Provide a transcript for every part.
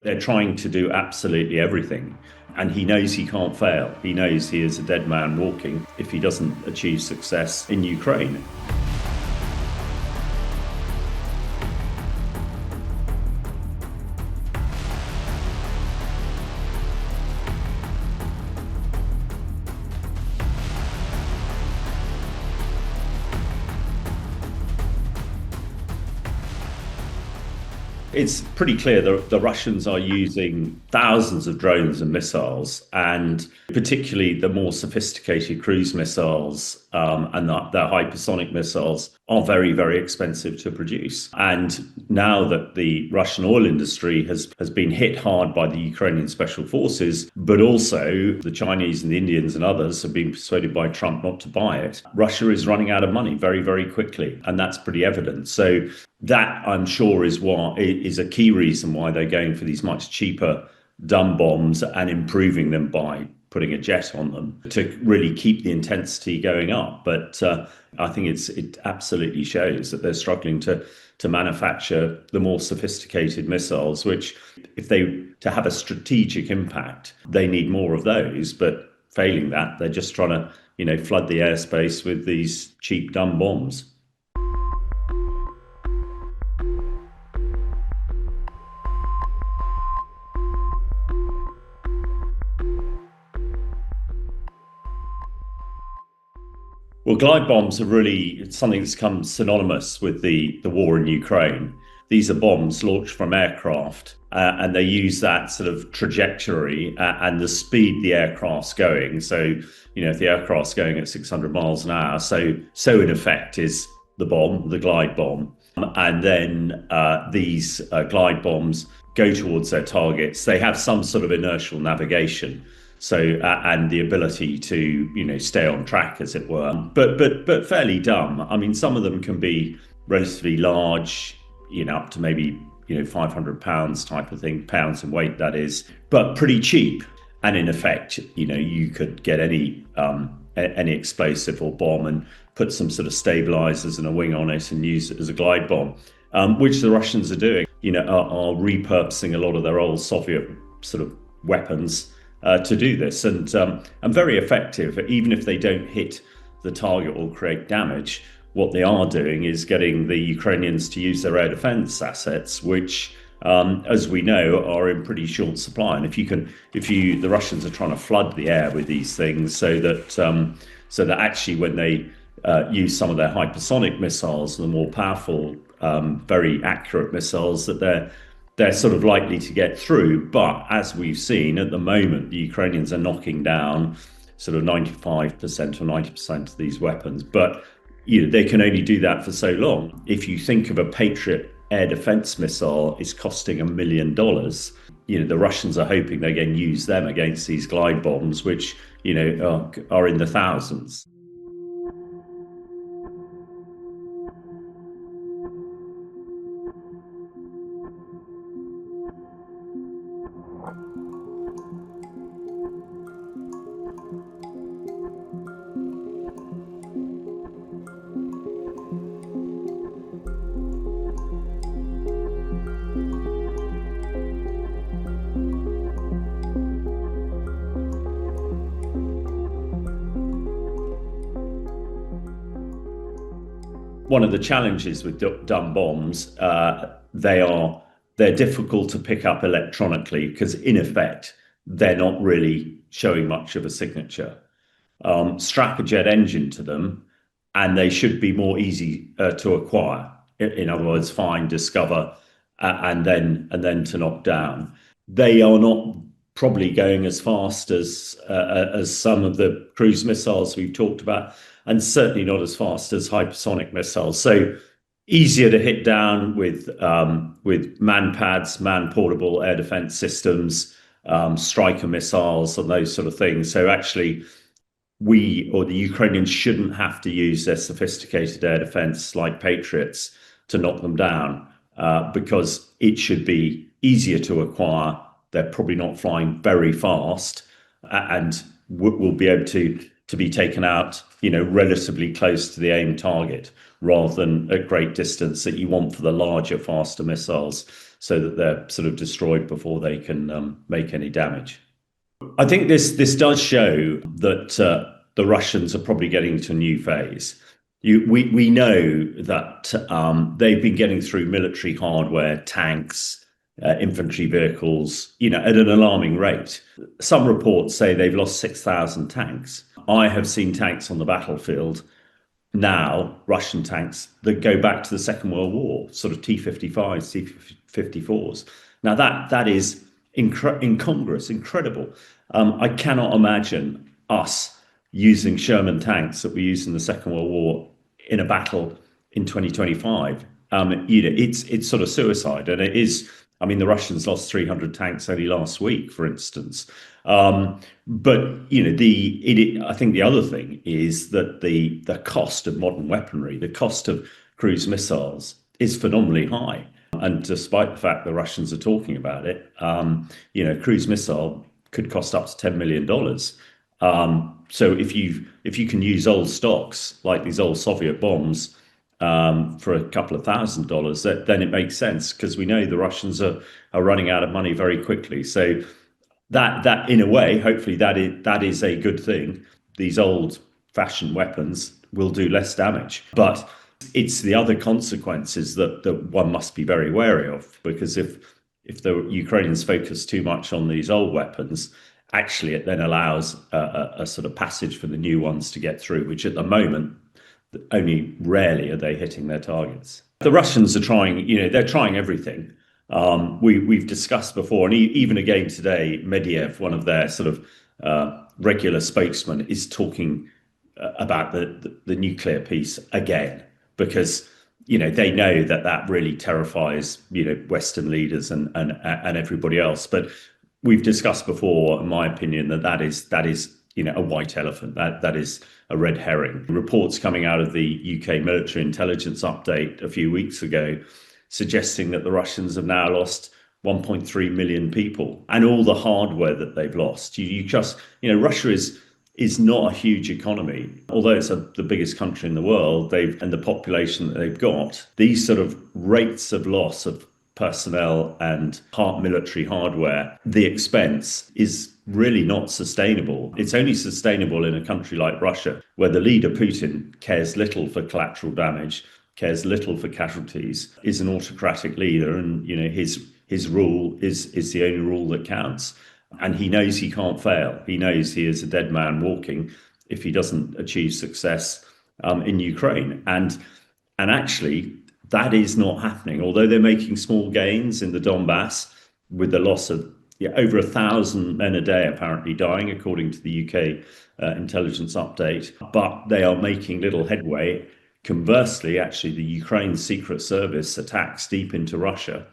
They're trying to do absolutely everything. And he knows he can't fail. He knows he is a dead man walking if he doesn't achieve success in Ukraine. It's pretty clear that the Russians are using thousands of drones and missiles, and particularly the more sophisticated cruise missiles and their hypersonic missiles are very, very expensive to produce. And now that the Russian oil industry has been hit hard by the Ukrainian special forces, but also the Chinese and the Indians and others have been persuaded by Trump not to buy it, Russia is running out of money very, very quickly. And that's pretty evident. So that, I'm sure, is a key reason why they're going for these much cheaper dumb bombs and improving them by putting a jet on them to really keep the intensity going up. But I think it absolutely shows that they're struggling to manufacture the more sophisticated missiles, which, if they to have a strategic impact, they need more of those. But failing that, they're just trying to, flood the airspace with these cheap dumb bombs. Well, glide bombs are really something that's come synonymous with the war in Ukraine. These are bombs launched from aircraft, and they use that sort of trajectory and the speed the aircraft's going. So, if the aircraft's going at 600 miles an hour, so in effect is the bomb, the glide bomb. And then these glide bombs go towards their targets. They have some sort of inertial navigation. So, and the ability to, stay on track, as it were, but fairly dumb. I mean, some of them can be relatively large, up to maybe, 500 pounds type of thing, pounds in weight, that is, but pretty cheap. And in effect, you could get any explosive or bomb and put some sort of stabilizers and a wing on it and use it as a glide bomb, which the Russians are doing, are repurposing a lot of their old Soviet sort of weapons to do this, and very effective. Even if they don't hit the target or create damage, what they are doing is getting the Ukrainians to use their air defense assets, which, as we know, are in pretty short supply. And the Russians are trying to flood the air with these things, so that actually when they use some of their hypersonic missiles, the more powerful, very accurate missiles, that they're sort of likely to get through. But as we've seen at the moment, the Ukrainians are knocking down sort of 95% or 90% of these weapons. But they can only do that for so long. If you think of a Patriot air defense missile, it's costing $1 million. The Russians are hoping they can use them against these glide bombs, which are in the thousands. One of the challenges with dumb bombs, they're difficult to pick up electronically because, in effect, they're not really showing much of a signature. Strap a jet engine to them, and they should be more easy to acquire. In other words, find, discover, and then to knock down. They are not probably going as fast as some of the cruise missiles we've talked about, and certainly not as fast as hypersonic missiles. So easier to hit down with man-pads, man-portable air defense systems, Striker missiles, and those sort of things. So actually, we or the Ukrainians shouldn't have to use their sophisticated air defense like Patriots to knock them down, because it should be easier to acquire. They're probably not flying very fast, and will be able to be taken out, relatively close to the aim target, rather than at great distance that you want for the larger, faster missiles. so that they're sort of destroyed before they can make any damage. I think this does show that the Russians are probably getting to a new phase. We know that they've been getting through military hardware, tanks, infantry vehicles, at an alarming rate. Some reports say they've lost 6,000 tanks. I have seen tanks on the battlefield now, Russian tanks that go back to the Second World War, sort of T-55s, T-54s. Now that is incongruous, incredible. I cannot imagine us using Sherman tanks that we used in the Second World War in a battle in 2025. It's sort of suicide, and it is. I mean, the Russians lost 300 tanks only last week, for instance. But I think the other thing is that the cost of modern weaponry, the cost of cruise missiles, is phenomenally high. And despite the fact the Russians are talking about it, cruise missile could cost up to $10 million. So if you can use old stocks like these old Soviet bombs for a couple of $1,000s, then it makes sense, because we know the Russians are running out of money very quickly. So that in a way, hopefully that is a good thing. These old-fashioned weapons will do less damage, but it's the other consequences that one must be very wary of, because if the Ukrainians focus too much on these old weapons, actually it then allows a sort of passage for the new ones to get through, which at the moment only rarely are they hitting their targets. The Russians are trying, they're trying everything. We've discussed before, and even again today, Medvedev, one of their sort of regular spokesmen, is talking about the nuclear piece again, because they know that really terrifies Western leaders and everybody else. But we've discussed before, in my opinion, that is a white elephant. That is a red herring. Reports coming out of the UK military intelligence update a few weeks ago suggesting that the Russians have now lost 1.3 million people, and all the hardware that they've lost. Russia is not a huge economy, although it's the biggest country in the world. And the population that they've got, these sort of rates of loss of personnel and military hardware, the expense is really not sustainable. It's only sustainable in a country like Russia, where the leader, Putin, cares little for collateral damage, cares little for casualties, is an autocratic leader, and his rule is the only rule that counts. And he knows he can't fail. He knows he is a dead man walking if he doesn't achieve success in Ukraine. And actually, that is not happening. Although they're making small gains in the Donbass, with the loss of over 1,000 men a day apparently dying, according to the UK intelligence update, but they are making little headway. Conversely, actually, the Ukraine Secret Service attacks deep into Russia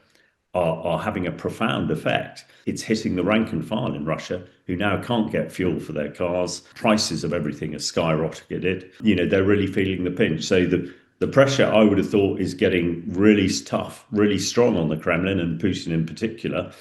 are having a profound effect. It's hitting the rank and file in Russia, who now can't get fuel for their cars. Prices of everything are skyrocketed. They're really feeling the pinch. So the pressure, I would have thought, is getting really tough, really strong on the Kremlin, and Putin in particular.